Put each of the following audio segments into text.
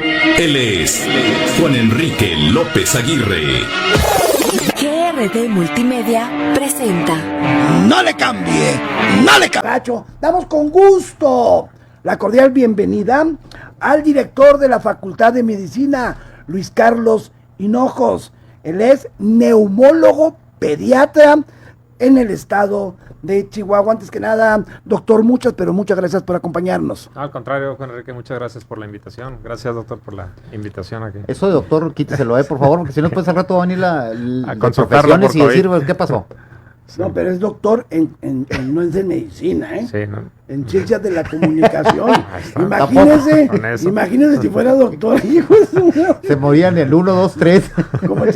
Él es Juan Enrique López Aguirre. GRD Multimedia presenta. ¡No le cambie! ¡No le cambie! Damos con gusto la cordial bienvenida al director de la Facultad de Medicina, Luis Carlos Hinojos. Él es neumólogo pediatra en el estado de Chihuahua. Antes que nada, doctor, muchas gracias por acompañarnos. Al contrario, Juan Enrique, muchas gracias por la invitación. Gracias, doctor, por la invitación aquí. Eso de doctor, quíteselo, por favor, porque si no, después al rato va a venir a consultarlo y decir, ¿qué pasó? Sí. No, pero es doctor no es de medicina, ¿eh? Sí, ¿no? En ciencias de la comunicación. Imagínese si fuera doctor, hijo de su... Se morían el 1, 2, 3. Como el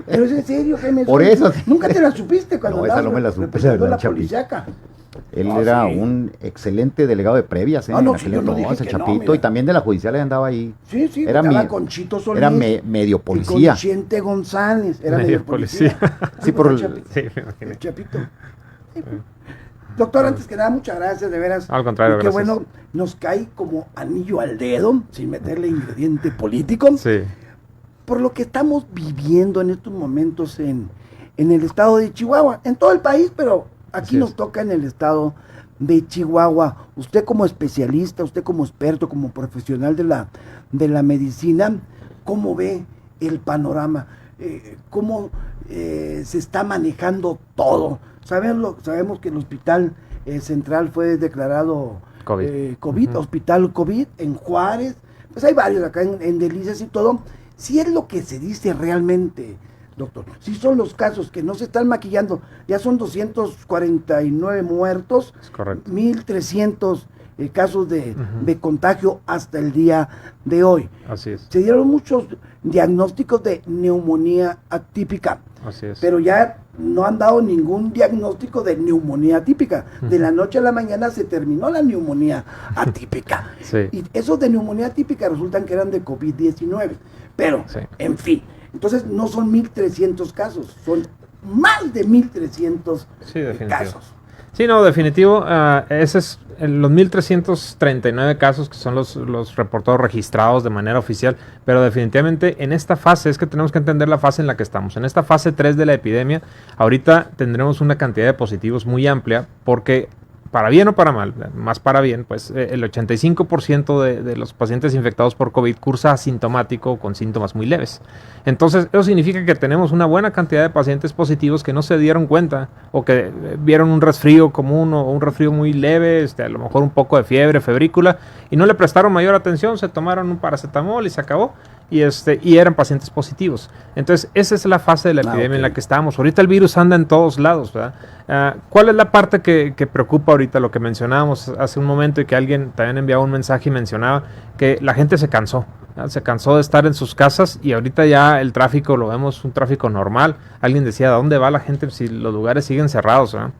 pero es en serio, Jaime. Por eso. Nunca te la supiste cuando no, esa no me la supe, la policiaca. Él era un excelente delegado de previas, ese Chapito, y también de la judicial andaba ahí. Sí, era con Chito Solís. Era medio policía. Con Chente González, era medio policía. Sí, por el Chapito. Sí. Doctor, antes que nada, muchas gracias, de veras. Al contrario, gracias. Qué bueno, nos cae como anillo al dedo, sin meterle ingrediente político. Sí. Por lo que estamos viviendo en estos momentos en el estado de Chihuahua, en todo el país, pero aquí nos toca en el estado de Chihuahua. Usted como especialista, usted como experto, como profesional de la medicina, ¿cómo ve el panorama? ¿Cómo se está manejando todo? Sabemos que el hospital central fue declarado COVID, hospital COVID en Juárez. Pues hay varios acá en Delicias y todo. Si es lo que se dice realmente, doctor, si son los casos que no se están maquillando, ya son 249 muertos, es correcto. 1,300 casos de contagio hasta el día de hoy. Así es. Se dieron muchos diagnósticos de neumonía atípica. Así es. Pero ya no han dado ningún diagnóstico de neumonía atípica. De la noche a la mañana se terminó la neumonía atípica. Sí. Y esos de neumonía atípica resultan que eran de COVID-19. Pero, en fin, entonces no son 1,300 casos, son más de 1,300 casos. Sí, no, definitivo, ese es los 1,339 casos que son los reportados registrados de manera oficial, pero definitivamente en esta fase, es que tenemos que entender la fase en la que estamos. En esta fase 3 de la epidemia, ahorita tendremos una cantidad de positivos muy amplia, porque para bien o para mal, más para bien, pues el 85% de los pacientes infectados por COVID cursa asintomático con síntomas muy leves. Entonces, eso significa que tenemos una buena cantidad de pacientes positivos que no se dieron cuenta o que vieron un resfrío común o un resfrío muy leve, a lo mejor un poco de fiebre, febrícula, y no le prestaron mayor atención, se tomaron un paracetamol y se acabó. Y eran pacientes positivos. Entonces, esa es la fase de la epidemia en la que estamos. Ahorita el virus anda en todos lados, ¿verdad? ¿Cuál es la parte que preocupa ahorita? Lo que mencionábamos hace un momento y que alguien también enviaba un mensaje y mencionaba que la gente se cansó. Se cansó de estar en sus casas y ahorita ya el tráfico lo vemos un tráfico normal. Alguien decía, ¿a dónde va la gente si los lugares siguen cerrados, ¿verdad?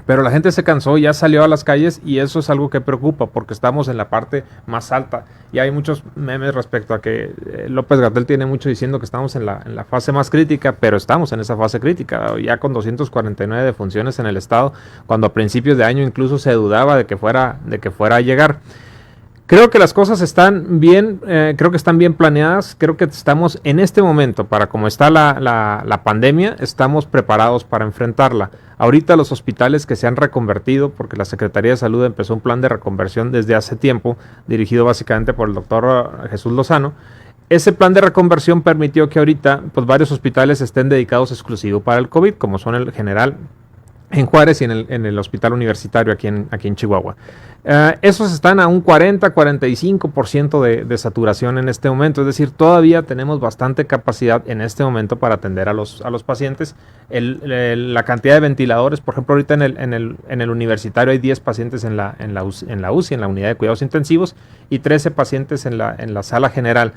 Pero la gente se cansó, ya salió a las calles y eso es algo que preocupa porque estamos en la parte más alta. Y hay muchos memes respecto a que López-Gatell tiene mucho diciendo que estamos en la fase más crítica, pero estamos en esa fase crítica, ya con 249 defunciones en el estado, cuando a principios de año incluso se dudaba de que fuera a llegar. Creo que las cosas están bien, creo que están bien planeadas, creo que estamos en este momento, para como está la pandemia, estamos preparados para enfrentarla. Ahorita los hospitales que se han reconvertido, porque la Secretaría de Salud empezó un plan de reconversión desde hace tiempo, dirigido básicamente por el doctor Jesús Lozano. Ese plan de reconversión permitió que ahorita pues, varios hospitales estén dedicados exclusivo para el COVID, como son el General en Juárez y en el hospital universitario aquí en Chihuahua. Esos están a un 40-45% de saturación en este momento, es decir, todavía tenemos bastante capacidad en este momento para atender a los pacientes. La cantidad de ventiladores, por ejemplo, ahorita en el universitario hay 10 pacientes en la UCI, en la unidad de cuidados intensivos, y 13 pacientes en la sala general,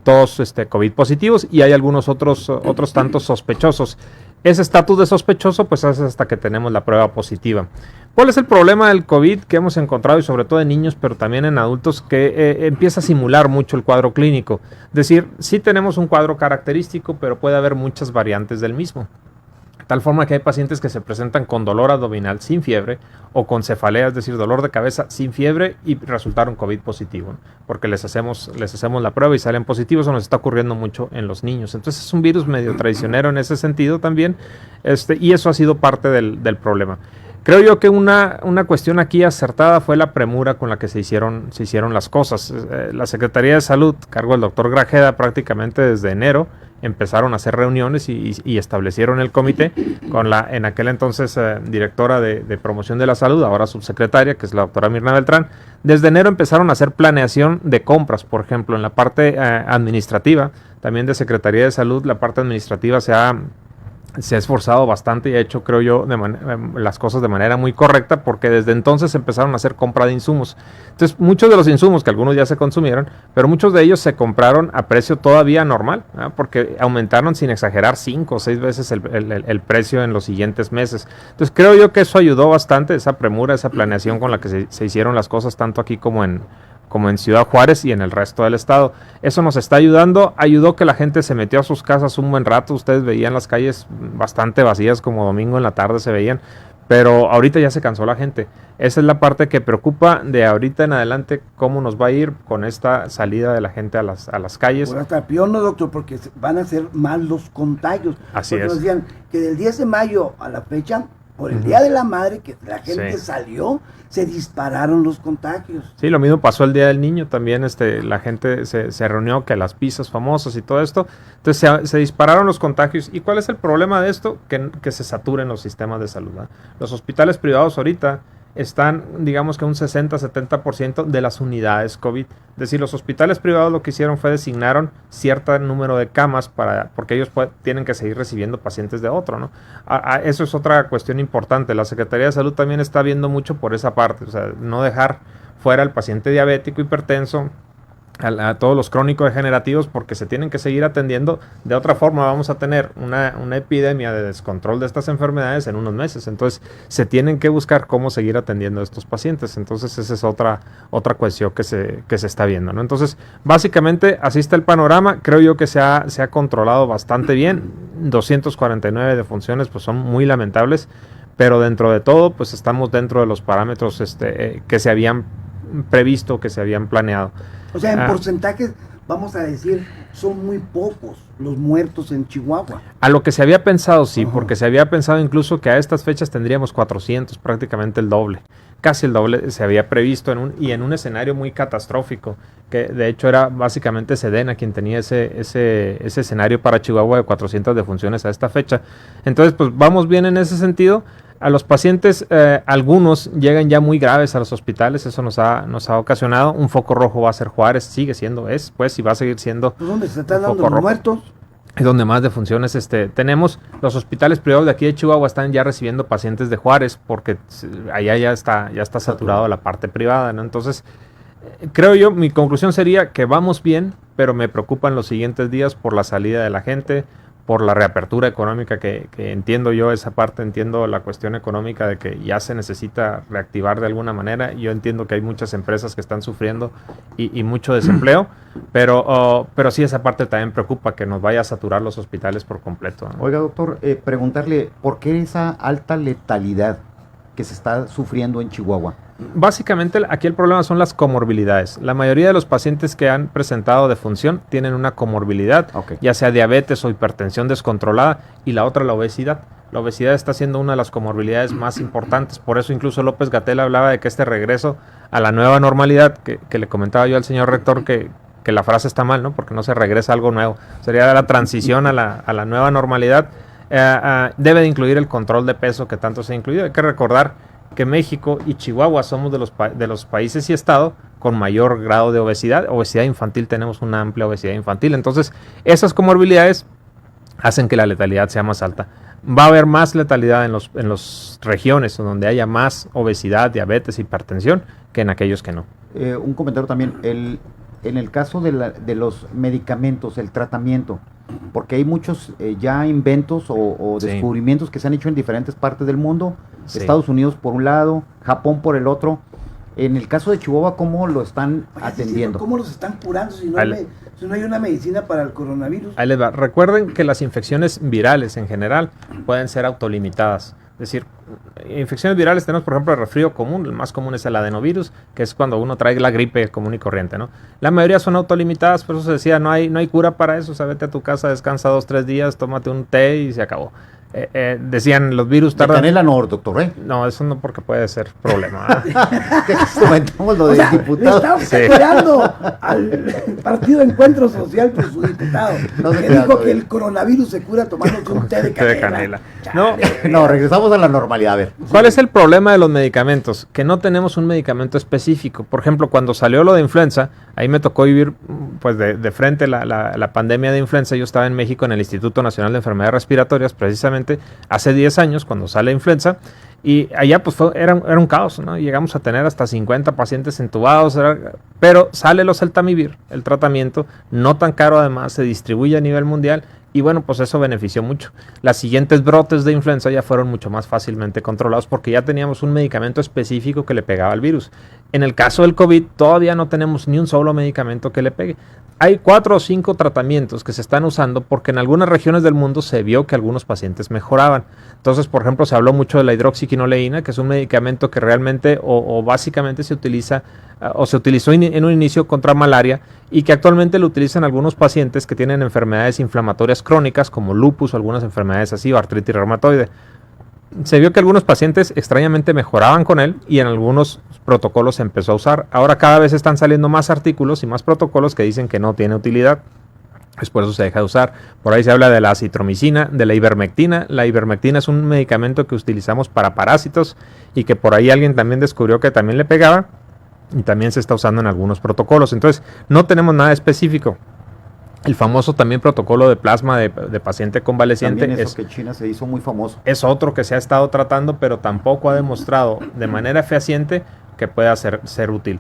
todos COVID positivos, y hay algunos otros tantos sospechosos. Ese estatus de sospechoso pues es hasta que tenemos la prueba positiva. ¿Cuál es el problema del COVID que hemos encontrado y sobre todo en niños pero también en adultos? Que empieza a simular mucho el cuadro clínico. Es decir, sí tenemos un cuadro característico pero puede haber muchas variantes del mismo. Tal forma que hay pacientes que se presentan con dolor abdominal sin fiebre o con cefalea, es decir, dolor de cabeza sin fiebre y resultaron COVID positivo, ¿no? Porque les hacemos la prueba y salen positivos. Eso nos está ocurriendo mucho en los niños. Entonces es un virus medio traicionero en ese sentido también, y eso ha sido parte del problema. Creo yo que una cuestión aquí acertada fue la premura con la que se hicieron las cosas. La Secretaría de Salud, cargo del doctor Grajeda, prácticamente desde enero empezaron a hacer reuniones y establecieron el comité con la en aquel entonces directora de promoción de la salud, ahora subsecretaria, que es la doctora Mirna Beltrán. Desde enero empezaron a hacer planeación de compras, por ejemplo, en la parte administrativa, también de Secretaría de Salud. La parte administrativa se ha esforzado bastante y ha hecho, creo yo, las cosas de manera muy correcta, porque desde entonces empezaron a hacer compra de insumos. Entonces, muchos de los insumos, que algunos ya se consumieron, pero muchos de ellos se compraron a precio todavía normal, ¿no? Porque aumentaron, sin exagerar, 5 o 6 veces el precio en los siguientes meses. Entonces, creo yo que eso ayudó bastante, esa premura, esa planeación con la que se hicieron las cosas, tanto aquí como en Ciudad Juárez y en el resto del estado. Eso nos está ayudando. Ayudó que la gente se metió a sus casas un buen rato. Ustedes veían las calles bastante vacías, como domingo en la tarde se veían, pero ahorita ya se cansó la gente. Esa es la parte que preocupa de ahorita en adelante, cómo nos va a ir con esta salida de la gente a las calles. Bueno, hasta peor, no, doctor, porque van a ser más los contagios. Así porque es. nos decían que del 10 de mayo a la fecha, por el Día de la Madre, que la gente salió, se dispararon los contagios. Sí, lo mismo pasó el Día del Niño, también la gente se reunió, que las pizzas famosas y todo esto. Entonces se dispararon los contagios. ¿Y cuál es el problema de esto? Que se saturen los sistemas de salud, ¿no? Los hospitales privados ahorita están, digamos que un 60-70% de las unidades COVID. Es decir, los hospitales privados lo que hicieron fue designaron cierto número de camas porque ellos tienen que seguir recibiendo pacientes de otro, ¿no? Eso es otra cuestión importante. La Secretaría de Salud también está viendo mucho por esa parte, o sea, no dejar fuera al paciente diabético, hipertenso, a todos los crónicos degenerativos, porque se tienen que seguir atendiendo. De otra forma vamos a tener una epidemia de descontrol de estas enfermedades en unos meses. Entonces se tienen que buscar cómo seguir atendiendo a estos pacientes. Entonces esa es otra cuestión que se está viendo, ¿no? Entonces básicamente así está el panorama. Creo yo que se ha controlado bastante bien. 249 defunciones pues son muy lamentables, pero dentro de todo pues estamos dentro de los parámetros que se habían previsto, que se habían planeado. O sea, en porcentajes, vamos a decir, son muy pocos los muertos en Chihuahua. A lo que se había pensado, sí, porque se había pensado incluso que a estas fechas tendríamos 400, prácticamente el doble. Casi el doble se había previsto en un escenario muy catastrófico, que de hecho era básicamente Sedena quien tenía ese escenario para Chihuahua de 400 defunciones a esta fecha. Entonces, pues vamos bien en ese sentido. A los pacientes, algunos llegan ya muy graves a los hospitales, eso nos ha ocasionado. Un foco rojo va a ser Juárez, sigue siendo, y va a seguir siendo. Pues ¿dónde se están dando los muertos? Es donde más defunciones tenemos. Los hospitales privados de aquí de Chihuahua están ya recibiendo pacientes de Juárez, porque allá ya está saturado la parte privada, ¿no? Entonces, creo yo, mi conclusión sería que vamos bien, pero me preocupan los siguientes días por la salida de la gente, por la reapertura económica, que entiendo yo esa parte, entiendo la cuestión económica de que ya se necesita reactivar de alguna manera. Yo entiendo que hay muchas empresas que están sufriendo y mucho desempleo, pero sí esa parte también preocupa, que nos vaya a saturar los hospitales por completo, ¿no? Oiga, doctor, preguntarle, ¿por qué esa alta letalidad que se está sufriendo en Chihuahua? Básicamente aquí el problema son las comorbilidades. La mayoría de los pacientes que han presentado defunción tienen una comorbilidad, ya sea diabetes o hipertensión descontrolada, y la otra la obesidad. La obesidad está siendo una de las comorbilidades más importantes. Por eso incluso López-Gatell hablaba de que este regreso a la nueva normalidad, que le comentaba yo al señor rector que la frase está mal, ¿no? Porque no se regresa a algo nuevo. Sería la transición a la nueva normalidad. Debe de incluir el control de peso que tanto se ha incluido. Hay que recordar que México y Chihuahua somos de los países y estados con mayor grado de obesidad. Obesidad infantil, tenemos una amplia obesidad infantil. Entonces, esas comorbilidades hacen que la letalidad sea más alta. Va a haber más letalidad en las regiones donde haya más obesidad, diabetes, hipertensión, que en aquellos que no. Un comentario también, en el caso de los medicamentos, el tratamiento, porque hay muchos ya inventos o descubrimientos que se han hecho en diferentes partes del mundo, Estados Unidos por un lado, Japón por el otro. En el caso de Chihuahua, ¿cómo lo están Oye, atendiendo? ¿Cómo los están curando si no, Al- si no hay una medicina para el coronavirus? Ahí les va. Recuerden que las infecciones virales en general pueden ser autolimitadas. Es decir, infecciones virales tenemos, por ejemplo, el resfrío común. El más común es el adenovirus, que es cuando uno trae la gripe común y corriente, ¿no? La mayoría son autolimitadas, por eso se decía, no hay cura para eso. O sea, vete a tu casa, descansa 2-3 días, tómate un té y se acabó. Decían, los virus De tardan... canela no, doctor, ¿eh? No, eso no, porque puede ser problema. Que comentamos lo O del sea, le diputado. estamos Sí. curando al Partido Encuentro Social por su diputado, No se que crea, dijo que todavía. el coronavirus se cura tomándose un té de Té canela. No, No, regresamos a la normalidad, a ver. ¿cuál es el problema de los medicamentos? Que no tenemos un medicamento específico. Por ejemplo, cuando salió lo de influenza, ahí me tocó vivir pues de frente la pandemia de influenza. Yo estaba en México en el Instituto Nacional de Enfermedades Respiratorias, precisamente hace 10 años, cuando sale la influenza, y allá pues era un caos, ¿no? Llegamos a tener hasta 50 pacientes entubados, pero sale el oseltamivir, el tratamiento, no tan caro además, se distribuye a nivel mundial, y bueno, pues eso benefició mucho. Las siguientes brotes de influenza ya fueron mucho más fácilmente controlados porque ya teníamos un medicamento específico que le pegaba al virus. En el caso del COVID todavía no tenemos ni un solo medicamento que le pegue. Hay 4 o 5 tratamientos que se están usando porque en algunas regiones del mundo se vio que algunos pacientes mejoraban. Entonces, por ejemplo, se habló mucho de la hidroxiquinoleína, que es un medicamento que realmente o básicamente se utiliza o se utilizó en un inicio contra malaria y que actualmente lo utilizan algunos pacientes que tienen enfermedades inflamatorias crónicas como lupus o algunas enfermedades así o artritis reumatoide. Se vio que algunos pacientes extrañamente mejoraban con él y en algunos protocolos se empezó a usar. Ahora cada vez están saliendo más artículos y más protocolos que dicen que no tiene utilidad. Pues por eso se deja de usar. Por ahí se habla de la acitromicina, de la ivermectina. La ivermectina es un medicamento que utilizamos para parásitos y que por ahí alguien también descubrió que también le pegaba y también se está usando en algunos protocolos. Entonces no tenemos nada específico. El famoso también protocolo de plasma de paciente convaleciente También eso que China se hizo muy famoso. es otro que se ha estado tratando, pero tampoco ha demostrado de manera fehaciente que pueda ser útil.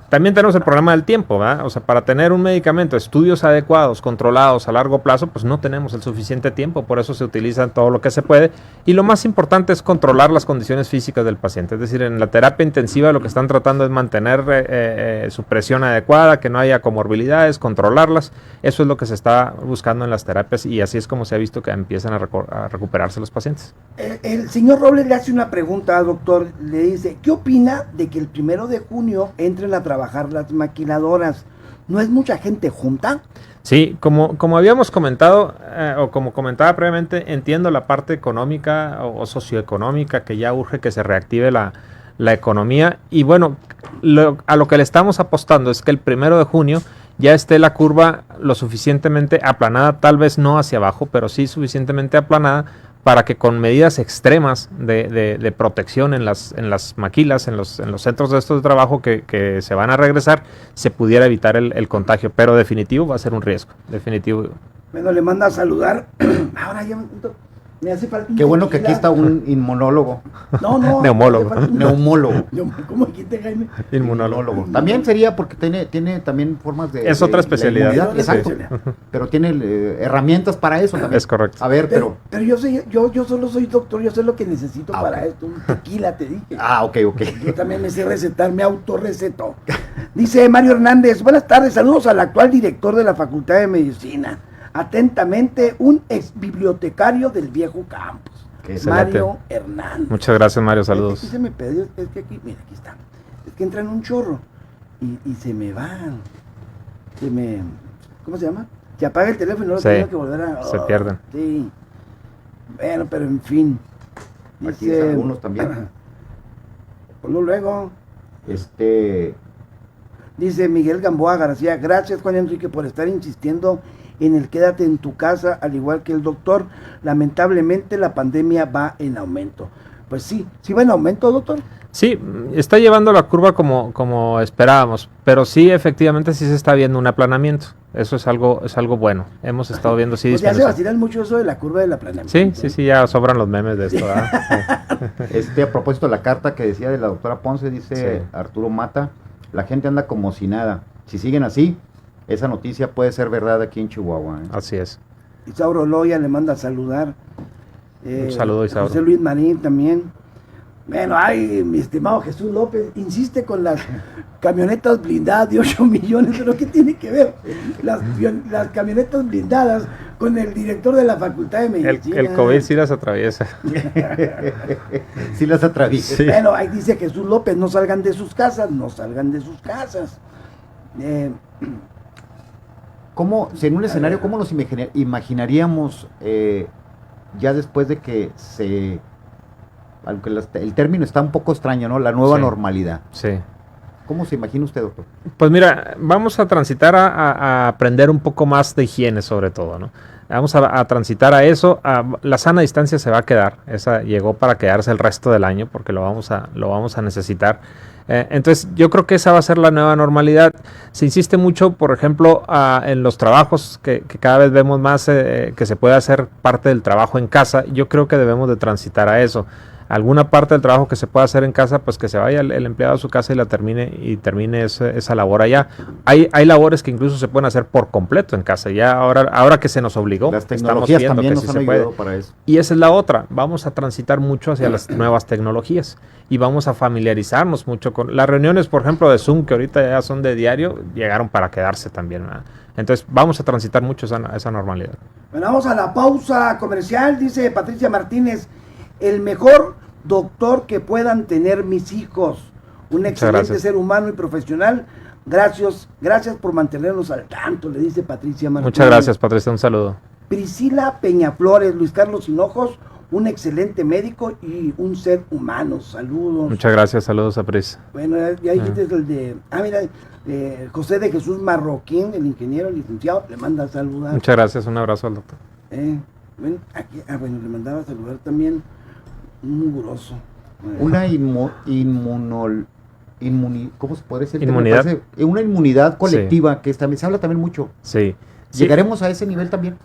También tenemos el problema del tiempo, ¿verdad? O sea, para tener un medicamento, estudios adecuados, controlados a largo plazo, pues no tenemos el suficiente tiempo, por eso se utiliza todo lo que se puede. Y lo más importante es controlar las condiciones físicas del paciente. Es decir, en la terapia intensiva lo que están tratando es mantener su presión adecuada, que no haya comorbilidades, controlarlas. Eso es lo que se está buscando en las terapias y así es como se ha visto que empiezan a recuperarse los pacientes. El señor Robles le hace una pregunta al doctor, le dice, ¿qué opina de que el 1 de junio entren a trabajar las maquiladoras? ¿No es mucha gente junta? Sí, como habíamos comentado, o como comentaba previamente, entiendo la parte económica o socioeconómica que ya urge que se reactive la economía. Y bueno, a lo que le estamos apostando es que el 1 de junio ya esté la curva lo suficientemente aplanada, tal vez no hacia abajo, pero sí suficientemente aplanada para que con medidas extremas de protección en las maquilas, en los centros de estos de trabajo que se van a regresar, se pudiera evitar el contagio. Pero definitivo va a ser un riesgo, definitivo. Bueno, le manda a saludar. Ahora ya me hace falta un Qué bueno que aquí tequila. está un inmunólogo. No, Neumólogo. me hace falta un- Neumólogo. ¿Cómo dijiste, Jaime? Inmunólogo. También sería porque tiene también formas de... Es otra de especialidad. la inmunidad, Sí. exacto. Pero tiene herramientas para eso también. Es correcto. A ver, pero... Pero yo solo soy doctor, yo sé lo que necesito Ah, para ok. esto. Un tequila, te dije. Ok. Yo también me sé recetar, me autorreceto. Dice Mario Hernández, buenas tardes, saludos al actual director de la Facultad de Medicina. Atentamente, un ex bibliotecario del viejo campus. Excelente. Mario Hernández. Muchas gracias, Mario. Aquí Saludos. se me perdió, es que aquí, mira, aquí está. Es que entran un chorro y se me van. ¿Cómo se llama? Se apaga el teléfono y luego Sí, tengo que volver a... se pierden. Sí. Bueno, pero en fin. Aquí están algunos también. Ponlo luego. Este... Dice Miguel Gamboa García, gracias Juan Enrique por estar insistiendo en el quédate en tu casa, al igual que el doctor. Lamentablemente la pandemia va en aumento. Pues sí va en aumento, doctor. Sí, está llevando la curva como esperábamos, pero sí, efectivamente, sí se está viendo un aplanamiento. Eso es algo bueno. Hemos estado viendo sí Pues ya se disminución. vacilan mucho eso de la curva de la planeamiento. Sí, ya sobran los memes de esto, ¿verdad? Sí. A propósito de la carta que decía de la doctora Ponce, dice Sí. Arturo Mata, la gente anda como si nada. Si siguen así, esa noticia puede ser verdad aquí en Chihuahua. Así es. Isauro Loya le manda a saludar. Un saludo, Isauro. José Luis Marín también. Bueno, ay, mi estimado Jesús López, insiste con las camionetas blindadas de 8 millones, pero ¿qué tiene que ver las camionetas blindadas con el director de la Facultad de Medicina? El COVID sí las atraviesa. Sí las atraviesa. Sí. Bueno, ahí dice Jesús López, no salgan de sus casas, no salgan de sus casas. ¿Cómo, si en un escenario, cómo nos imaginaríamos ya después de que aunque el término está un poco extraño, ¿no? La nueva Sí. normalidad. Sí. ¿Cómo se imagina usted, doctor? Pues mira, vamos a transitar a aprender un poco más de higiene sobre todo, ¿no? Vamos a transitar a eso. La sana distancia se va a quedar. Esa llegó para quedarse el resto del año porque lo vamos a necesitar. Entonces yo creo que esa va a ser la nueva normalidad. Se insiste mucho, por ejemplo, en los trabajos que cada vez vemos más que se puede hacer parte del trabajo en casa. Yo creo que debemos de transitar a eso. Alguna parte del trabajo que se pueda hacer en casa, pues que se vaya el empleado a su casa y termine esa labor allá. Hay labores que incluso se pueden hacer por completo en casa. Ya ahora que se nos obligó, Las estamos tecnologías viendo también que nos sí han se puede. ayudado para eso. Y esa es la otra, vamos a transitar mucho hacia las nuevas tecnologías y vamos a familiarizarnos mucho con las reuniones, por ejemplo, de Zoom, que ahorita ya son de diario, llegaron para quedarse también, ¿verdad? Entonces vamos a transitar mucho esa normalidad. Bueno, vamos a la pausa comercial, dice Patricia Martínez, el mejor doctor que puedan tener mis hijos, un excelente gracias. ser humano y profesional, gracias por mantenernos al tanto, le dice Patricia Martínez. Muchas gracias, Patricia, un saludo. Priscila Peñaflores, Luis Carlos Hinojos, un excelente médico y un ser humano, saludos. Muchas gracias, saludos a Pris. Bueno, ya dijiste el de, mira, José de Jesús Marroquín, el ingeniero, licenciado, le manda saludar. Muchas gracias, un abrazo al doctor. Bueno, le mandaba a saludar también un mugroso. Una ¿cómo se puede decir? Inmunidad. Me parece, una inmunidad colectiva, que también se habla también mucho. Sí. ¿Llegaremos a ese nivel también?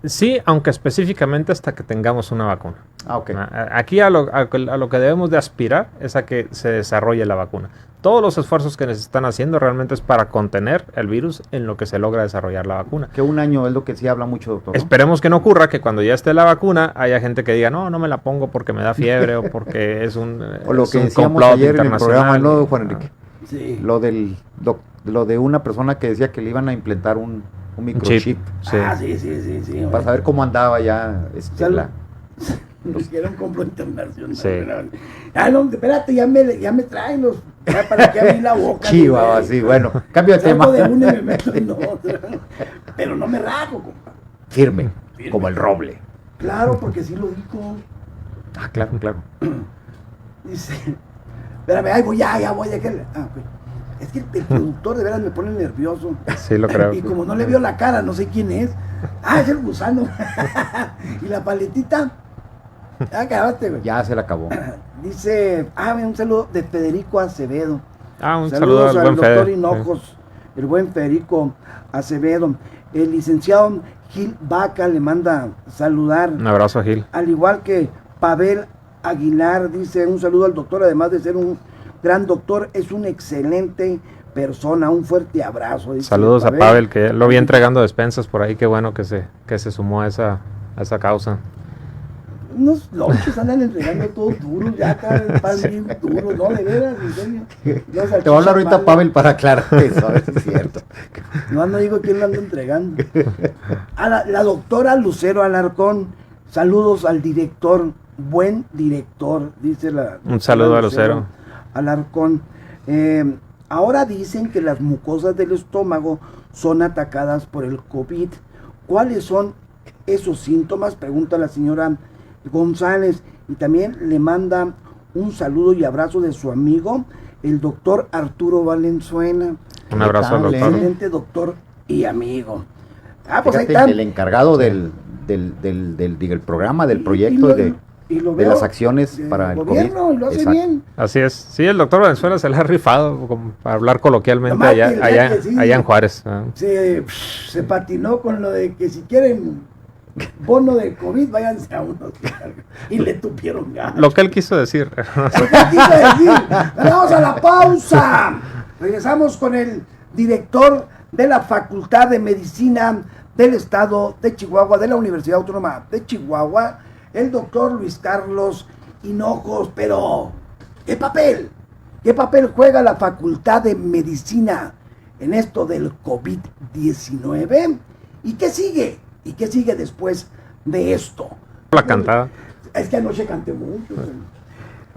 Sí, aunque específicamente hasta que tengamos una vacuna. Ok. Aquí a lo que debemos de aspirar es a que se desarrolle la vacuna. Todos los esfuerzos que se están haciendo realmente es para contener el virus en lo que se logra desarrollar la vacuna. Que un año es lo que sí habla mucho, doctor, ¿no? Esperemos que no ocurra que cuando ya esté la vacuna haya gente que diga, no me la pongo porque me da fiebre o porque es un O lo es que un decíamos complot ayer en el programa, ¿no, Juan Enrique? Sí. Lo de una persona que decía que le iban a implantar un microchip Sí. Sí. para saber cómo andaba ya Salud. Nos quieren compro internacional. Sí. No, espérate, ya me traen los. Ya para que abrí la boca. Chiva, sí, bueno, cambio de tema. Salgo de una y me meto en otra. Pero no me rajo, compa. Firme, como el roble. Claro, porque sí lo dijo. Claro. Dice. Espérame, ahí voy, ya voy. Ok. Es que el productor de veras me pone nervioso. Sí, lo creo. Y como no le vio la cara, no sé quién es. Es el gusano. Y la paletita. Ya acabaste, güey. Ya se le acabó. Dice, un saludo de Federico Acevedo. Un Saludos saludo al buen doctor Fede. Hinojos, el buen Federico Acevedo. El licenciado Gil Vaca le manda saludar. Un abrazo a Gil. Al igual que Pavel Aguilar, dice un saludo al doctor, además de ser un gran doctor, es una excelente persona, un fuerte abrazo. Dice Saludos a Pavel, que lo vi entregando despensas por ahí, qué bueno que se sumó a esa causa. Unos lonches andan entregando todos duros, ya acá el pan bien duro, no, de veras, en serio. Te voy a hablar ahorita, Pavel, para aclarar eso, a ver si es cierto. No digo quién lo anda entregando. A la doctora Lucero Alarcón, saludos al director, buen director, dice la. Un saludo a Lucero Alarcón. Ahora dicen que las mucosas del estómago son atacadas por el COVID. ¿Cuáles son esos síntomas? Pregunta la señora González, y también le manda un saludo y abrazo de su amigo, el doctor Arturo Valenzuela. Un abrazo al doctor. Excelente doctor y amigo. Pues ahí Fíjate, está. el encargado del programa, del proyecto y lo de veo las acciones del para el gobierno, COVID. y lo hace Exacto. bien. Así es. Sí, el doctor Valenzuela se le ha rifado, como para hablar coloquialmente, Nomás que el allá que sí. en Juárez. Se patinó con lo de que si quieren bono de COVID, váyanse a un hospital. Y le tupieron ganas. Lo que él quiso decir. Lo que quiso decir. Vamos a la pausa. Regresamos con el director de la Facultad de Medicina del Estado de Chihuahua, de la Universidad Autónoma de Chihuahua, el doctor Luis Carlos Hinojos, pero ¿qué papel? ¿Qué papel juega la Facultad de Medicina en esto del COVID-19? ¿Y qué sigue? ¿Y qué sigue después de esto? La cantada. Es que anoche canté mucho.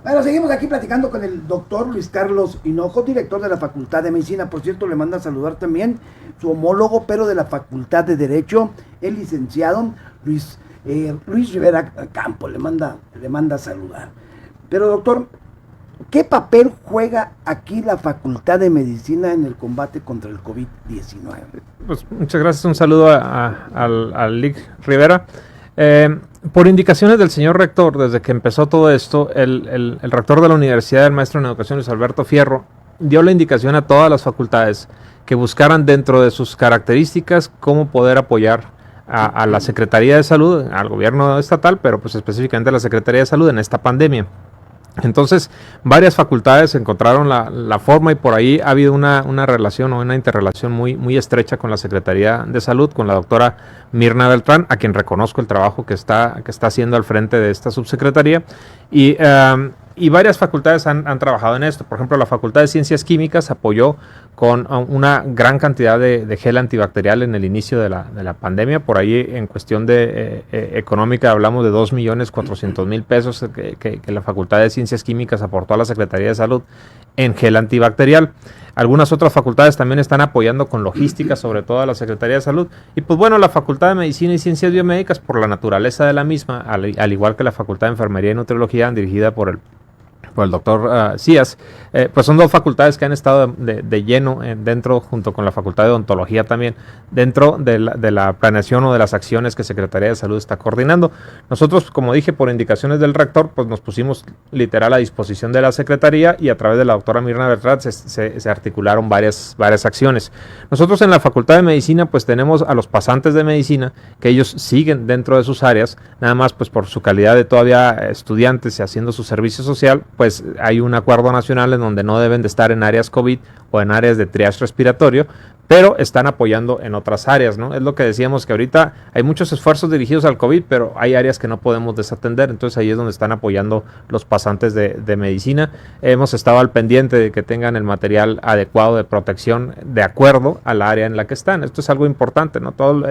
Bueno, seguimos aquí platicando con el doctor Luis Carlos Hinojos, director de la Facultad de Medicina. Por cierto, le manda a saludar también su homólogo, pero de la Facultad de Derecho, el licenciado Luis Rivera Campo, le manda a saludar. Pero doctor, ¿qué papel juega aquí la Facultad de Medicina en el combate contra el COVID-19? Pues muchas gracias, un saludo al Lic Rivera. Por indicaciones del señor rector, desde que empezó todo esto, el rector de la universidad, el maestro en educación Luis Alberto Fierro, dio la indicación a todas las facultades que buscaran dentro de sus características cómo poder apoyar a la Secretaría de Salud, al gobierno estatal, pero pues específicamente a la Secretaría de Salud en esta pandemia. Entonces, varias facultades encontraron la forma y por ahí ha habido una relación o una interrelación muy estrecha con la Secretaría de Salud, con la doctora Mirna Beltrán, a quien reconozco el trabajo que está haciendo al frente de esta subsecretaría. Y varias facultades han trabajado en esto. Por ejemplo, la Facultad de Ciencias Químicas apoyó con una gran cantidad de gel antibacterial en el inicio de la pandemia. Por ahí, en cuestión de económica, hablamos de 2.400.000 pesos que la Facultad de Ciencias Químicas aportó a la Secretaría de Salud en gel antibacterial. Algunas otras facultades también están apoyando con logística, sobre todo a la Secretaría de Salud. Y pues bueno, la Facultad de Medicina y Ciencias Biomédicas, por la naturaleza de la misma, al igual que la Facultad de Enfermería y Nutriología, dirigida por el doctor Cías, pues son dos facultades que han estado de lleno dentro, junto con la Facultad de Odontología también, dentro de la planeación o de las acciones que Secretaría de Salud está coordinando. Nosotros, como dije, por indicaciones del rector, pues nos pusimos literal a disposición de la Secretaría y a través de la doctora Mirna Bertrat se articularon varias acciones. Nosotros en la Facultad de Medicina pues tenemos a los pasantes de medicina, que ellos siguen dentro de sus áreas, nada más pues por su calidad de todavía estudiantes y haciendo su servicio social, pues hay un acuerdo nacional en donde no deben de estar en áreas COVID o en áreas de triage respiratorio, pero están apoyando en otras áreas, ¿no? Es lo que decíamos, que ahorita hay muchos esfuerzos dirigidos al COVID, pero hay áreas que no podemos desatender, entonces ahí es donde están apoyando los pasantes de medicina. Hemos estado al pendiente de que tengan el material adecuado de protección de acuerdo al área en la que están. Esto es algo importante, ¿no? Todo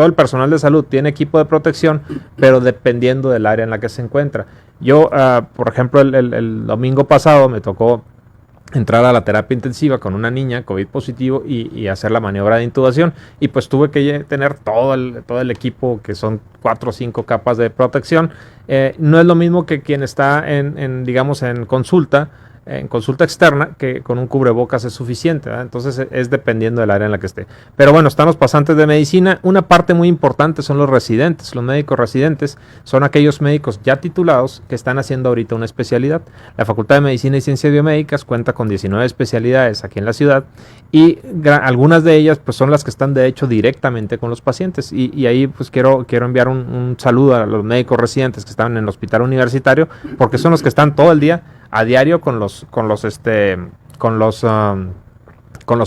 el personal de salud tiene equipo de protección, pero dependiendo del área en la que se encuentra. Yo, por ejemplo, el domingo pasado me tocó entrar a la terapia intensiva con una niña COVID positivo y hacer la maniobra de intubación, y pues tuve que tener todo el equipo, que son 4 o 5 capas de protección. No es lo mismo que quien está digamos en consulta externa, que con un cubrebocas es suficiente, ¿verdad? Entonces es dependiendo del área en la que esté. Pero bueno, están los pasantes de medicina. Una parte muy importante son los residentes. Los médicos residentes son aquellos médicos ya titulados que están haciendo ahorita una especialidad. La Facultad de Medicina y Ciencias Biomédicas cuenta con 19 especialidades aquí en la ciudad, y algunas de ellas pues son las que están de hecho directamente con los pacientes, y ahí pues quiero enviar un saludo a los médicos residentes que están en el hospital universitario, porque son los que están todo el día a diario con los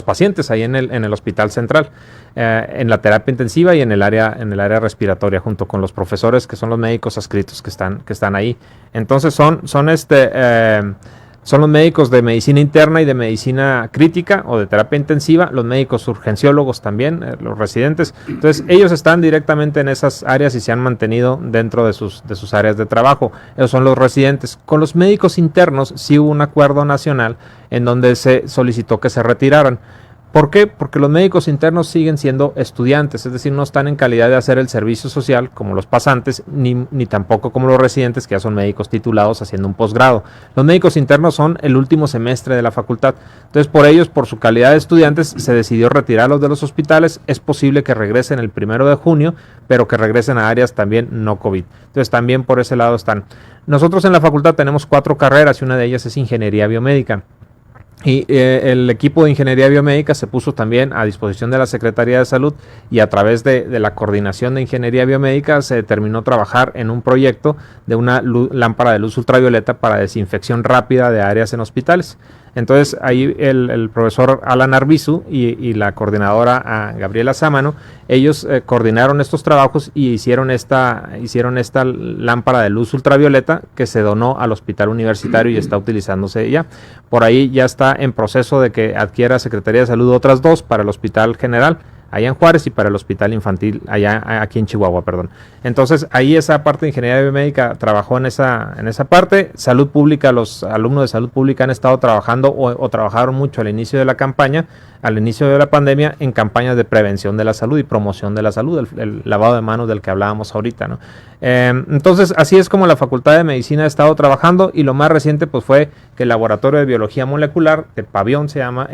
pacientes ahí en el hospital central, en la terapia intensiva y en el área respiratoria, junto con los profesores que son los médicos adscritos que están ahí. Entonces son los médicos de medicina interna y de medicina crítica o de terapia intensiva, los médicos urgenciólogos también, los residentes. Entonces ellos están directamente en esas áreas y se han mantenido dentro de sus áreas de trabajo. Esos son los residentes. Con los médicos internos sí hubo un acuerdo nacional en donde se solicitó que se retiraran. ¿Por qué? Porque los médicos internos siguen siendo estudiantes, es decir, no están en calidad de hacer el servicio social como los pasantes, ni tampoco como los residentes, que ya son médicos titulados haciendo un posgrado. Los médicos internos son el último semestre de la facultad. Entonces, por ellos, por su calidad de estudiantes, se decidió retirarlos de los hospitales. Es posible que regresen el 1 de junio, pero que regresen a áreas también no COVID. Entonces, también por ese lado están. Nosotros en la facultad tenemos 4 carreras y una de ellas es Ingeniería Biomédica. Y el equipo de Ingeniería Biomédica se puso también a disposición de la Secretaría de Salud, y a través de la coordinación de Ingeniería Biomédica se determinó trabajar en un proyecto de una lámpara de luz ultravioleta para desinfección rápida de áreas en hospitales. Entonces ahí el profesor Alan Arbizu y la coordinadora Gabriela Sámano, ellos coordinaron estos trabajos y hicieron esta lámpara de luz ultravioleta que se donó al hospital universitario y está utilizándose ya. Por ahí ya está en proceso de que adquiera Secretaría de Salud otras 2 para el Hospital General allá en Juárez y para el Hospital Infantil aquí en Chihuahua, perdón. Entonces, ahí esa parte de Ingeniería Biomédica trabajó en esa parte. Salud Pública, los alumnos de Salud Pública han estado trabajando o trabajaron mucho al inicio de la campaña, al inicio de la pandemia, en campañas de prevención de la salud y promoción de la salud, el lavado de manos del que hablábamos ahorita, ¿no? Entonces, así es como la Facultad de Medicina ha estado trabajando, y lo más reciente pues fue que el Laboratorio de Biología Molecular, de Pavón se llama,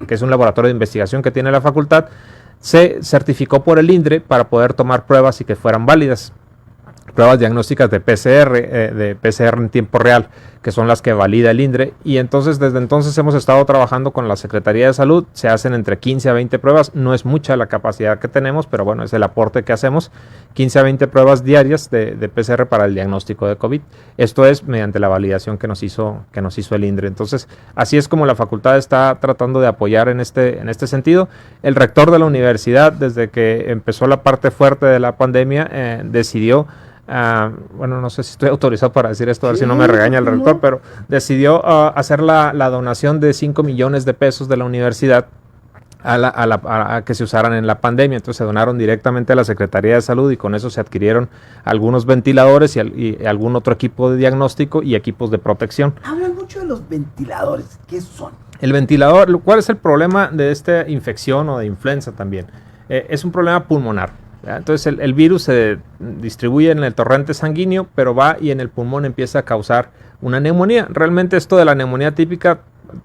que es un laboratorio de investigación que tiene la facultad, se certificó por el INDRE para poder tomar pruebas y que fueran válidas. Pruebas diagnósticas de PCR en tiempo real, que son las que valida el INDRE, y entonces desde entonces hemos estado trabajando con la Secretaría de Salud. Se hacen entre 15 a 20 pruebas, no es mucha la capacidad que tenemos, pero bueno, es el aporte que hacemos, 15 a 20 pruebas diarias de PCR para el diagnóstico de COVID. Esto es mediante la validación que nos hizo el INDRE. Entonces, así es como la facultad está tratando de apoyar en este sentido. El rector de la universidad, desde que empezó la parte fuerte de la pandemia, decidió, bueno, no sé si estoy autorizado para decir esto, a ver si no me regaña el rector, pero decidió hacer la donación de 5 millones de pesos de la universidad a que se usaran en la pandemia. Entonces se donaron directamente a la Secretaría de Salud, y con eso se adquirieron algunos ventiladores y algún otro equipo de diagnóstico y equipos de protección. Hablan mucho de los ventiladores, ¿qué son? El ventilador, ¿cuál es el problema de esta infección o de influenza también? Es un problema pulmonar. Entonces el virus se distribuye en el torrente sanguíneo, pero va y en el pulmón empieza a causar una neumonía. Realmente esto de la neumonía típica,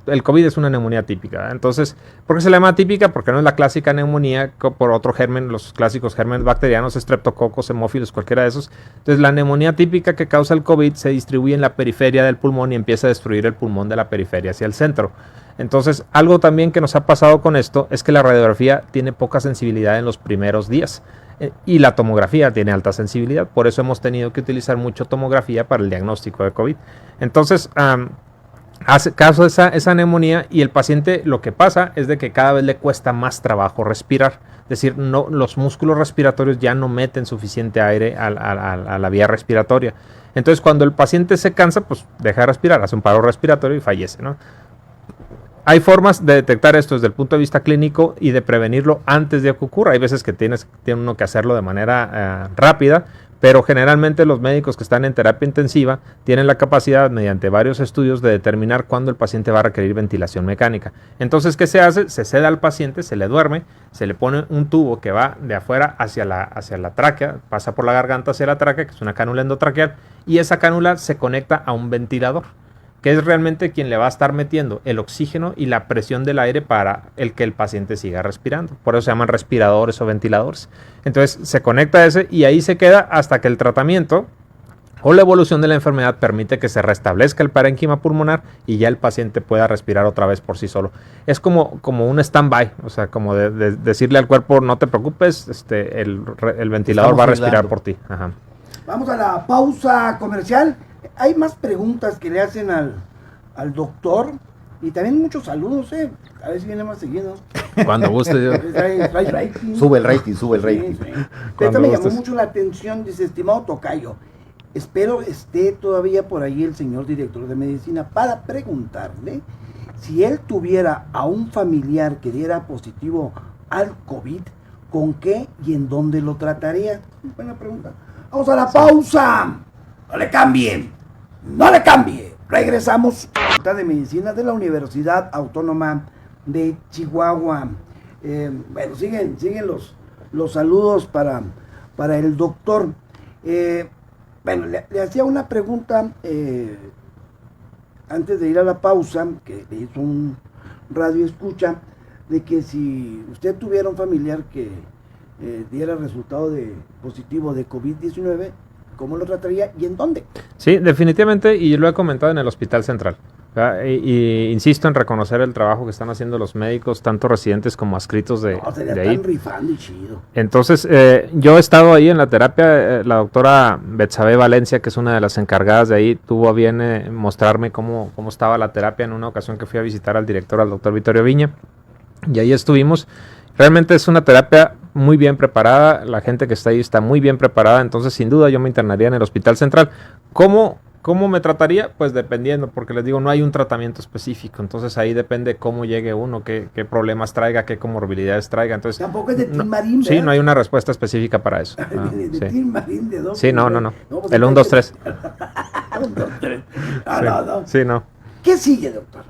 el COVID es una neumonía típica. Entonces, ¿por qué se le llama típica? Porque no es la clásica neumonía por otro germen, los clásicos gérmenes bacterianos, estreptococos, hemófilos, cualquiera de esos. Entonces la neumonía típica que causa el COVID se distribuye en la periferia del pulmón y empieza a destruir el pulmón de la periferia hacia el centro. Entonces, algo también que nos ha pasado con esto es que la radiografía tiene poca sensibilidad en los primeros días. Y la tomografía tiene alta sensibilidad, por eso hemos tenido que utilizar mucho tomografía para el diagnóstico de COVID. Entonces, hace caso de esa neumonía, y el paciente, lo que pasa es de que cada vez le cuesta más trabajo respirar. Es decir, no, los músculos respiratorios ya no meten suficiente aire a la vía respiratoria. Entonces, cuando el paciente se cansa, pues deja de respirar, hace un paro respiratorio y fallece, ¿no? Hay formas de detectar esto desde el punto de vista clínico y de prevenirlo antes de que ocurra. Hay veces que tiene uno que hacerlo de manera rápida, pero generalmente los médicos que están en terapia intensiva tienen la capacidad, mediante varios estudios, de determinar cuándo el paciente va a requerir ventilación mecánica. Entonces, ¿qué se hace? Se seda al paciente, se le duerme, se le pone un tubo que va de afuera hacia la tráquea, pasa por la garganta hacia la tráquea, que es una cánula endotraqueal, y esa cánula se conecta a un ventilador, que es realmente quien le va a estar metiendo el oxígeno y la presión del aire para que el paciente siga respirando. Por eso se llaman respiradores o ventiladores. Entonces se conecta a ese y ahí se queda hasta que el tratamiento o la evolución de la enfermedad permite que se restablezca el parénquima pulmonar y ya el paciente pueda respirar otra vez por sí solo. Es como un stand-by, o sea, como de decirle al cuerpo, no te preocupes, el ventilador va a respirar por ti. Ajá. Vamos a la pausa comercial. Hay más preguntas que le hacen al doctor, y también muchos saludos, a ver si viene más seguido. Cuando guste. Trae rating. Sube el rating. Sí. Esta me llamó mucho la atención, dice: estimado tocayo, espero esté todavía por ahí el señor director de medicina para preguntarle si él tuviera a un familiar que diera positivo al COVID, ¿con qué y en dónde lo trataría? Buena pregunta. Vamos a la pausa. No le cambie. Regresamos. Facultad de Medicina de la Universidad Autónoma de Chihuahua. Bueno, siguen los saludos para el doctor. Bueno, le hacía una pregunta antes de ir a la pausa, que le hizo un radio escucha, de que si usted tuviera un familiar que diera resultado de positivo de COVID-19, ¿cómo lo trataría y en dónde? Sí, definitivamente, y lo he comentado en el Hospital Central. Y insisto en reconocer el trabajo que están haciendo los médicos, tanto residentes como adscritos de ahí. Están rifando y chido. Entonces, yo he estado ahí en la terapia, la doctora Betsabe Valencia, que es una de las encargadas de ahí, tuvo a bien mostrarme cómo estaba la terapia en una ocasión que fui a visitar al director, al doctor Vittorio Viña, y ahí estuvimos. Realmente es una terapia muy bien preparada, la gente que está ahí está muy bien preparada, entonces sin duda yo me internaría en el Hospital Central. ¿Cómo me trataría? Pues dependiendo, porque les digo, no hay un tratamiento específico, entonces ahí depende cómo llegue uno, qué problemas traiga, qué comorbilidades traiga. Entonces, tampoco es de Tim Marín, sí, no hay una respuesta específica para eso. de Tim Marín, de dos. Sí, no. Pues El 1, 2, 3. 1, 2, 3. Sí, no. ¿Qué sigue, doctor?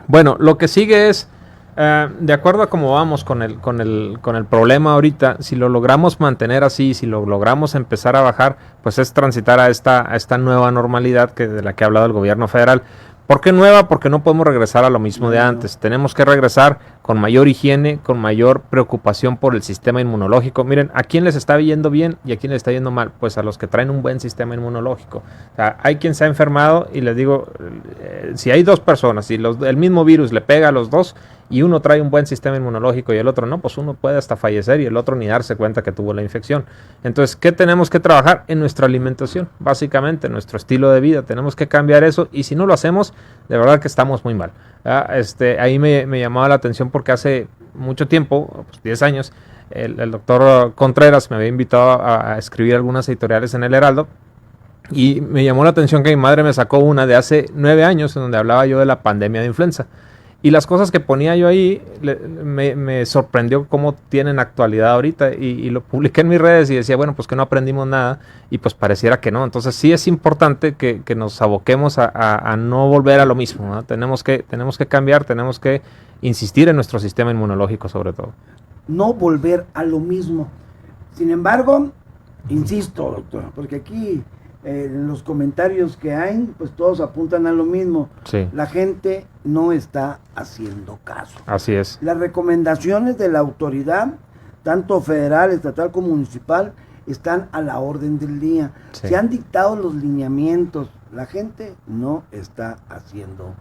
Bueno, lo que sigue es, de acuerdo a cómo vamos con el problema ahorita, si lo logramos mantener así, si lo logramos empezar a bajar, pues es transitar a esta nueva normalidad de la que ha hablado el gobierno federal. ¿Por qué nueva? Porque no podemos regresar a lo mismo de antes. Tenemos que regresar con mayor higiene, con mayor preocupación por el sistema inmunológico. Miren, ¿a quién les está yendo bien y a quién les está yendo mal? Pues a los que traen un buen sistema inmunológico. O sea, hay quien se ha enfermado y les digo, si hay dos personas y el mismo virus le pega a los dos y uno trae un buen sistema inmunológico y el otro no, pues uno puede hasta fallecer y el otro ni darse cuenta que tuvo la infección. Entonces, ¿qué tenemos que trabajar? En nuestra alimentación, básicamente, en nuestro estilo de vida. Tenemos que cambiar eso y si no lo hacemos, de verdad que estamos muy mal. Ahí me llamaba la atención porque hace mucho tiempo, pues 10 años, el doctor Contreras me había invitado a escribir algunas editoriales en El Heraldo y me llamó la atención que mi madre me sacó una de hace 9 años en donde hablaba yo de la pandemia de influenza. Y las cosas que ponía yo ahí me sorprendió cómo tienen actualidad ahorita y lo publiqué en mis redes y decía, bueno, pues que no aprendimos nada y pues pareciera que no. Entonces sí es importante que nos aboquemos a no volver a lo mismo, ¿no? Tenemos que cambiar, tenemos que insistir en nuestro sistema inmunológico sobre todo. No volver a lo mismo. Sin embargo, insisto, doctor, porque aquí en los comentarios que hay, pues todos apuntan a lo mismo. Sí. La gente no está haciendo caso. Así es. Las recomendaciones de la autoridad, tanto federal, estatal como municipal, están a la orden del día. Sí. Se han dictado los lineamientos. La gente no está haciendo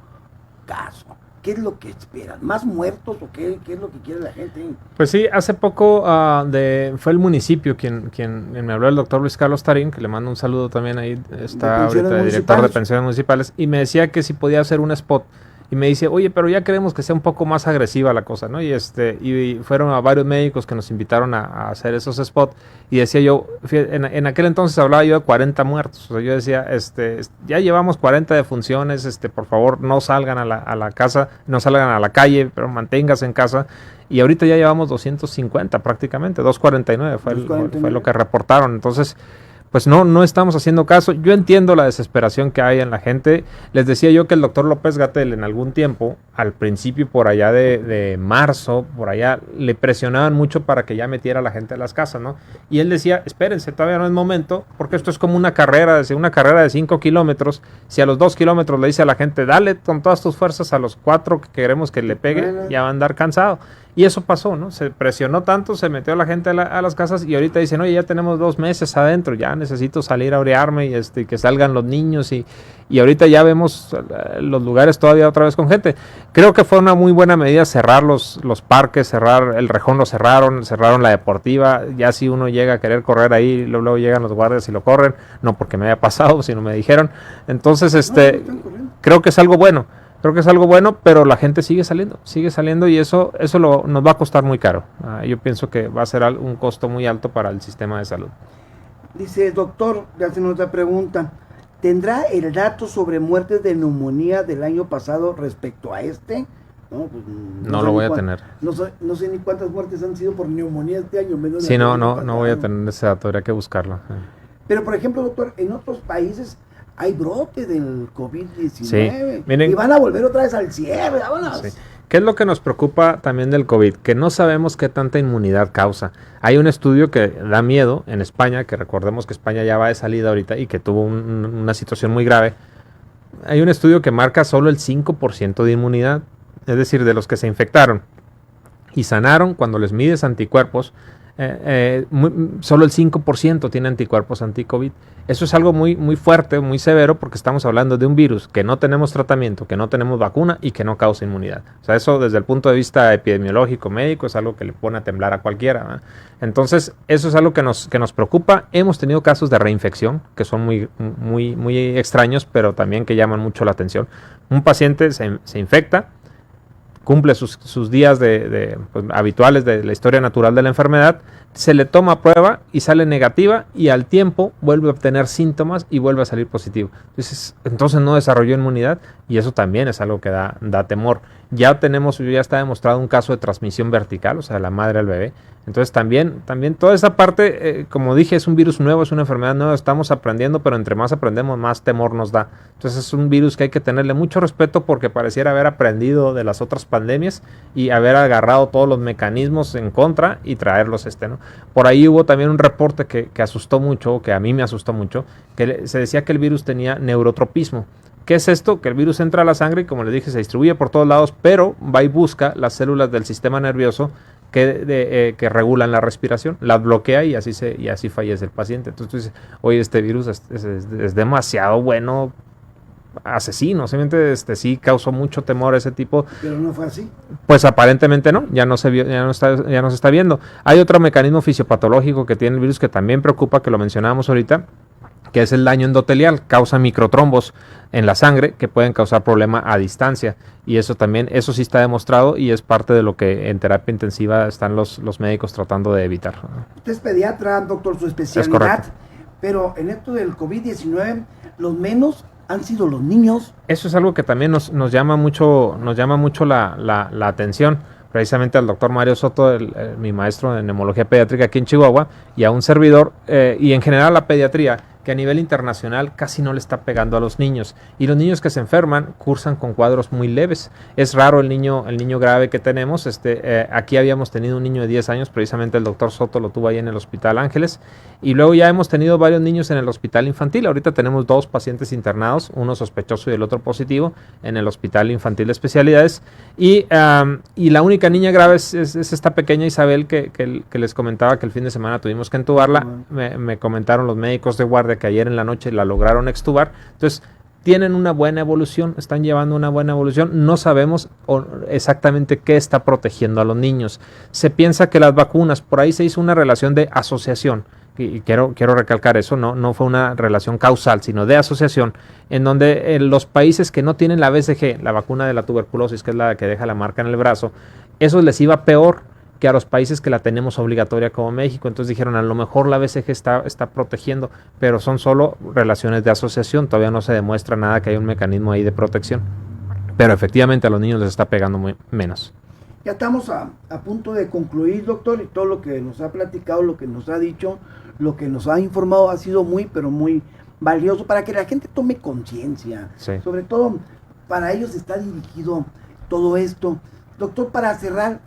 caso. ¿Qué es lo que esperan? ¿Más muertos o qué es lo que quiere la gente? Pues sí, hace poco fue el municipio quien me habló, el doctor Luis Carlos Tarín, que le mando un saludo también, ahí está ahorita el director de pensiones municipales, y me decía que si podía hacer un spot. Y me dice, oye, pero ya queremos que sea un poco más agresiva la cosa, ¿no? Y fueron a varios médicos que nos invitaron a hacer esos spots. Y decía yo, en aquel entonces hablaba yo de 40 muertos. O sea, yo decía, ya llevamos 40 defunciones, por favor, no salgan a la casa, no salgan a la calle, pero manténganse en casa. Y ahorita ya llevamos 250 prácticamente, 249 fue lo que reportaron. Entonces, pues no estamos haciendo caso. Yo entiendo la desesperación que hay en la gente. Les decía yo que el doctor López-Gatell en algún tiempo, al principio por allá de marzo, por allá, le presionaban mucho para que ya metiera a la gente a las casas, ¿no? Y él decía, espérense, todavía no es momento, porque esto es como una carrera de 5 kilómetros. Si a los 2 kilómetros le dice a la gente, dale con todas tus fuerzas, a los 4 que queremos que le pegue, ya va a andar cansado. Y eso pasó, ¿no? Se presionó tanto, se metió a la gente a las casas y ahorita dicen, oye, ya tenemos 2 meses adentro, ya necesito salir a orearme y que salgan los niños y ahorita ya vemos los lugares todavía otra vez con gente. Creo que fue una muy buena medida cerrar los parques, cerrar el Rejón, lo cerraron la deportiva, ya si uno llega a querer correr ahí, luego llegan los guardias y lo corren, no porque me haya pasado, sino me dijeron. Entonces, creo que es algo bueno. Pero la gente sigue saliendo y eso nos va a costar muy caro. Yo pienso que va a ser un costo muy alto para el sistema de salud. Dice, doctor, le hacen otra pregunta. ¿Tendrá el dato sobre muertes de neumonía del año pasado respecto a este? No, pues, no lo voy a tener. No sé ni cuántas muertes han sido por neumonía este año. Sí, no voy a tener ese dato, habría que buscarlo. Pero, por ejemplo, doctor, en otros países hay brote del COVID-19 sí, miren, y van a volver otra vez al cierre, vámonos. Sí. ¿Qué es lo que nos preocupa también del COVID? Que no sabemos qué tanta inmunidad causa. Hay un estudio que da miedo en España, que recordemos que España ya va de salida ahorita y que tuvo una situación muy grave. Hay un estudio que marca solo el 5% de inmunidad, es decir, de los que se infectaron y sanaron, cuando les mides anticuerpos, solo el 5% tiene anticuerpos anti-COVID. Eso es algo muy, muy fuerte, muy severo, porque estamos hablando de un virus que no tenemos tratamiento, que no tenemos vacuna y que no causa inmunidad. O sea, eso desde el punto de vista epidemiológico, médico, es algo que le pone a temblar a cualquiera, ¿verdad? Entonces, eso es algo que nos preocupa. Hemos tenido casos de reinfección que son muy, muy, muy extraños, pero también que llaman mucho la atención. Un paciente se infecta, cumple sus días pues, habituales de la historia natural de la enfermedad, se le toma prueba y sale negativa y al tiempo vuelve a obtener síntomas y vuelve a salir positivo. Entonces no desarrolló inmunidad y eso también es algo que da temor. Ya está demostrado un caso de transmisión vertical, o sea, de la madre al bebé. Entonces también toda esa parte, como dije, es un virus nuevo, es una enfermedad nueva, estamos aprendiendo, pero entre más aprendemos, más temor nos da. Entonces es un virus que hay que tenerle mucho respeto porque pareciera haber aprendido de las otras pandemias y haber agarrado todos los mecanismos en contra y traerlos ¿no? Por ahí hubo también un reporte que asustó mucho, que a mí me asustó mucho, que se decía que el virus tenía neurotropismo. ¿Qué es esto? Que el virus entra a la sangre y, como les dije, se distribuye por todos lados, pero va y busca las células del sistema nervioso que regulan la respiración, las bloquea y así fallece el paciente. Entonces tú dices, oye, este virus es demasiado bueno, asesino, simplemente sí causó mucho temor ese tipo. Pero no fue así. Pues aparentemente no, ya no se está viendo. Hay otro mecanismo fisiopatológico que tiene el virus que también preocupa, que lo mencionábamos ahorita, que es el daño endotelial, causa microtrombos en la sangre que pueden causar problema a distancia, y eso sí está demostrado y es parte de lo que en terapia intensiva están los médicos tratando de evitar. Usted es pediatra, doctor, su especialidad, pero en esto del COVID-19 los menos han sido los niños. Eso es algo que también nos llama mucho la atención. Precisamente al doctor Mario Soto, mi maestro en neumología pediátrica aquí en Chihuahua, y a un servidor, y en general a la pediatría, que a nivel internacional casi no le está pegando a los niños. Y los niños que se enferman cursan con cuadros muy leves. Es raro el niño grave que tenemos. Aquí habíamos tenido un niño de 10 años, precisamente el doctor Soto lo tuvo ahí en el Hospital Ángeles. Y luego ya hemos tenido varios niños en el hospital infantil. Ahorita tenemos 2 pacientes internados, uno sospechoso y el otro positivo, en el Hospital Infantil de Especialidades. Y la única niña grave es esta pequeña Isabel que les comentaba que el fin de semana tuvimos que entubarla. Me comentaron los médicos de guardia que ayer en la noche la lograron extubar. Entonces tienen una buena evolución, están llevando una buena evolución. No sabemos exactamente qué está protegiendo a los niños. Se piensa que las vacunas, por ahí se hizo una relación de asociación, y quiero recalcar eso, no fue una relación causal, sino de asociación, en donde los países que no tienen la BCG, la vacuna de la tuberculosis, que es la que deja la marca en el brazo, eso les iba peor que a los países que la tenemos obligatoria como México. Entonces dijeron, a lo mejor la BCG está protegiendo, pero son solo relaciones de asociación, todavía no se demuestra nada que haya un mecanismo ahí de protección, pero efectivamente a los niños les está pegando menos. Ya estamos a punto de concluir, doctor, y todo lo que nos ha platicado, lo que nos ha dicho, lo que nos ha informado ha sido muy, pero muy valioso para que la gente tome conciencia. Sí. Sobre todo, para ellos está dirigido todo esto. Doctor, para cerrar,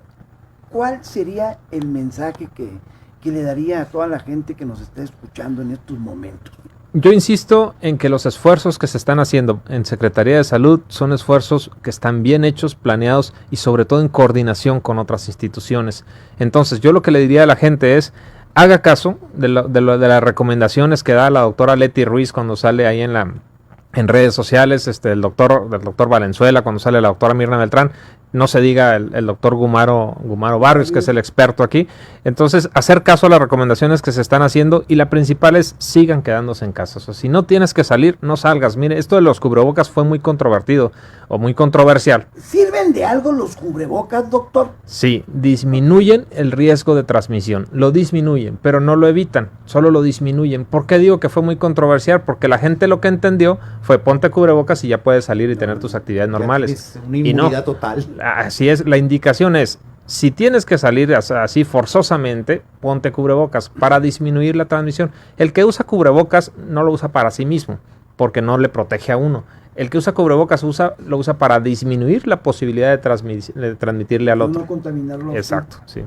¿cuál sería el mensaje que le daría a toda la gente que nos está escuchando en estos momentos? Yo insisto en que los esfuerzos que se están haciendo en Secretaría de Salud son esfuerzos que están bien hechos, planeados y sobre todo en coordinación con otras instituciones. Entonces, yo lo que le diría a la gente es, haga caso de las recomendaciones que da la doctora Leti Ruiz cuando sale ahí en redes sociales, el doctor Valenzuela, cuando sale la doctora Mirna Beltrán, no se diga el doctor Gumaro Barrios, que es el experto aquí. Entonces, hacer caso a las recomendaciones que se están haciendo, y la principal es, sigan quedándose en casa. O sea, si no tienes que salir, no salgas. Mire, esto de los cubrebocas fue muy controvertido o muy controversial. ¿Sirven de algo los cubrebocas, doctor? Sí, disminuyen el riesgo de transmisión, lo disminuyen, pero no lo evitan, solo lo disminuyen. ¿Por qué digo que fue muy controversial? Porque la gente lo que entendió fue, ponte cubrebocas y ya puedes salir y tener tus actividades normales. Es una inmunidad total. Así es, la indicación es, si tienes que salir así forzosamente, ponte cubrebocas para disminuir la transmisión. El que usa cubrebocas no lo usa para sí mismo, porque no le protege a uno. El que usa cubrebocas lo usa para disminuir la posibilidad de transmitirle al otro. No contaminarlo. Exacto, sí.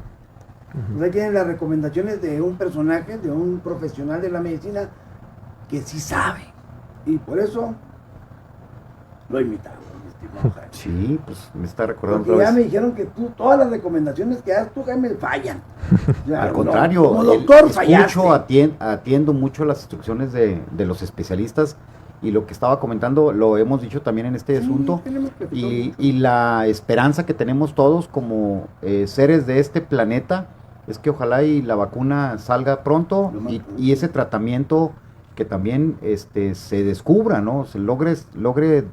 Pues ahí tienen las recomendaciones de un personaje, de un profesional de la medicina que sí sabe. Y por eso lo imitamos. estimado Jaime. Sí, pues me está recordando Porque otra ya vez. me dijeron que todas las recomendaciones que das tú, Jaime, fallan. Ya, Al no, contrario, como doctor fallaste. atiendo mucho las instrucciones de los especialistas, y lo que estaba comentando lo hemos dicho también en este Sí, asunto, tenemos que y la esperanza que tenemos todos como seres de este planeta es que ojalá y la vacuna salga pronto, Lo más pronto. y ese tratamiento que también se descubra, ¿no? Se logre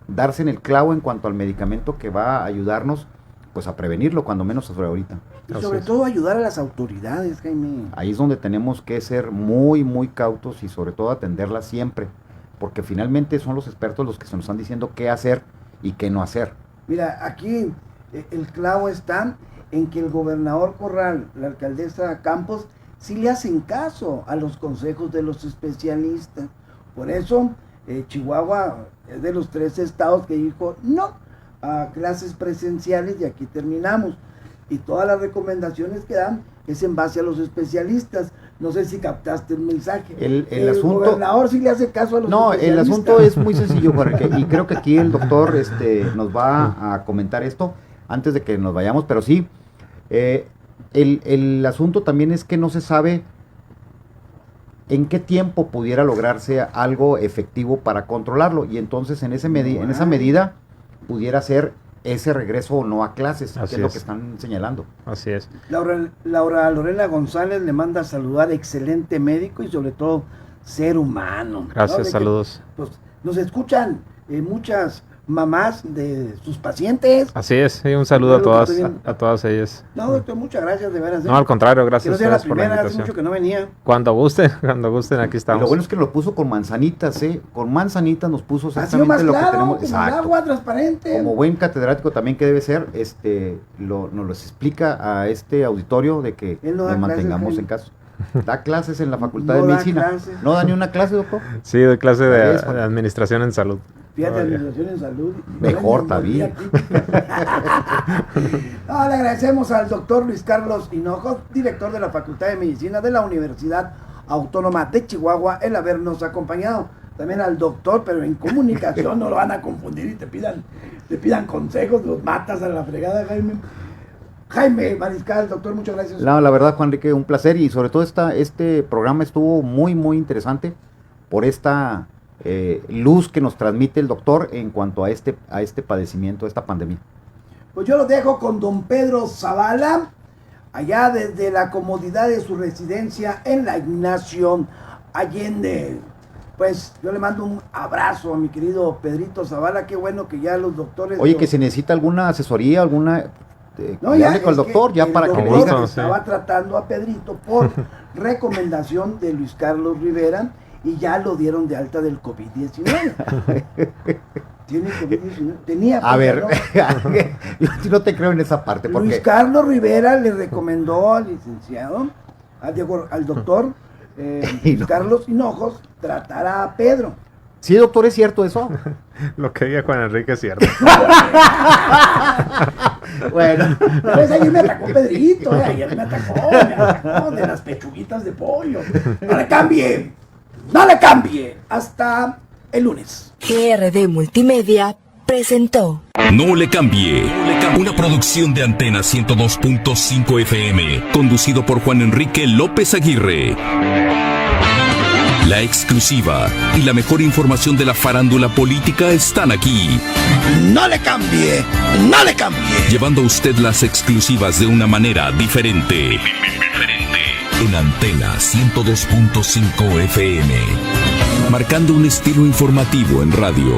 darse en el clavo en cuanto al medicamento que va a ayudarnos pues a prevenirlo, cuando menos sobre ahorita. Y Así sobre es. todo ayudar a las autoridades, Jaime. Ahí es donde tenemos que ser muy, muy cautos y sobre todo atenderlas siempre, porque finalmente son los expertos los que se nos están diciendo qué hacer y qué no hacer. Mira, aquí el clavo está en que el gobernador Corral, la alcaldesa Campos, sí le hacen caso a los consejos de los especialistas. Por eso Chihuahua es de los 3 estados que dijo no a clases presenciales y aquí terminamos. Y todas las recomendaciones que dan es en base a los especialistas. No sé si captaste el mensaje. El asunto... gobernador sí le hace caso a los No, el especialistas. asunto es muy sencillo, Jorge, y creo que aquí el doctor nos va a comentar esto antes de que nos vayamos, pero sí, el asunto también es que no se sabe en qué tiempo pudiera lograrse algo efectivo para controlarlo, y entonces en esa medida pudiera ser ese regreso o no a clases, que Así es lo es. que están señalando. Así es. Laura Lorena González le manda a saludar, excelente médico y sobre todo ser humano. Gracias, De que, saludos. pues, nos escuchan muchas mamás de sus pacientes. Así es, sí, un saludo a Bueno, todas, estoy bien. a todas ellas. No, doctor, muchas gracias, de veras. No, al contrario, Que gracias no a sea la ustedes por la primera, hace mucho invitación. que no venía. Cuando gusten, aquí Y estamos. lo bueno es que lo puso con manzanitas, con manzanitas nos puso Ha sido exactamente más lo que claro, tenemos. como el Exacto. agua transparente. Como buen catedrático también que debe ser, nos lo explica a este auditorio de que Él no da nos clases, mantengamos Jaime. en caso. Da clases en la Facultad No de da Medicina. clases. ¿No da ni una clase, doctor? Sí, doy clase de Es, Juan. administración en salud. Fíjate, Todavía. administración en salud. Mejor Bueno, todavía. No, le agradecemos al doctor Luis Carlos Hinojos, director de la Facultad de Medicina de la Universidad Autónoma de Chihuahua, el habernos acompañado. También al doctor, pero en comunicación no lo van a confundir y te pidan consejos, los matas a la fregada, Jaime. Jaime Mariscal, doctor, muchas gracias. No, la verdad, Juan Enrique, un placer, y sobre todo este programa estuvo muy, muy interesante por esta luz que nos transmite el doctor en cuanto a este padecimiento, a esta pandemia. Pues yo lo dejo con don Pedro Zavala, allá desde la comodidad de su residencia en la Ignacio Allende. Pues yo le mando un abrazo a mi querido Pedrito Zavala, qué bueno que ya los doctores... Oye, que se necesita alguna asesoría, No, que ya, hable con el es doctor, que ya el para que me doctor diga. sí. estaba tratando a Pedrito por recomendación de Luis Carlos Rivera y ya lo dieron de alta del COVID-19. Tiene COVID-19. Tenía. A ver, ¿no? yo sí no te creo en esa parte, Luis porque Carlos Rivera le recomendó al licenciado, al doctor Luis Carlos Hinojos, tratar a Pedro. sí, doctor, ¿es cierto eso? Lo que diga Juan Enrique es cierto. Bueno, Pues ayer me atacó Pedrito, ayer me atacó de las pechuguitas de pollo. No le cambie, no le cambie. Hasta el lunes. GRD Multimedia presentó. No le cambie. Una producción de Antena 102.5 FM, conducido por Juan Enrique López Aguirre. La exclusiva y la mejor información de la farándula política están aquí. No le cambie, no le cambie. Llevando a usted las exclusivas de una manera diferente. En Antena 102.5 FM. Marcando un estilo informativo en radio.